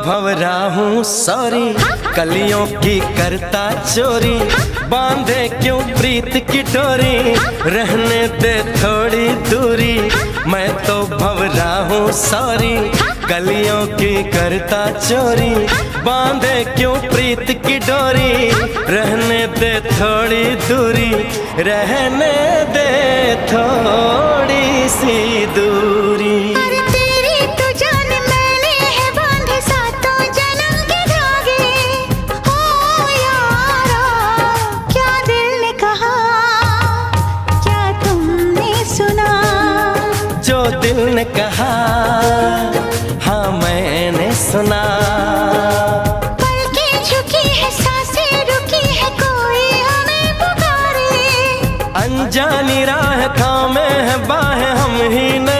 भंवरा हूँ सॉरी, कलियों की करता चोरी, बांधे क्यों प्रीत की डोरी, रहने दे थोड़ी दूरी। मैं तो भंवरा हूँ सॉरी, कलियों की करता चोरी, बांधे क्यों प्रीत की डोरी, रहने दे थोड़ी दूरी, रहने दे थोड़ी सी दूरी। जो दिल ने कहा हाँ मैंने सुना। पलकें झुकी है, सांसें रुकी है, कोई हमें पुकारे। अनजानी राह थामे है बाहें हम ही नहीं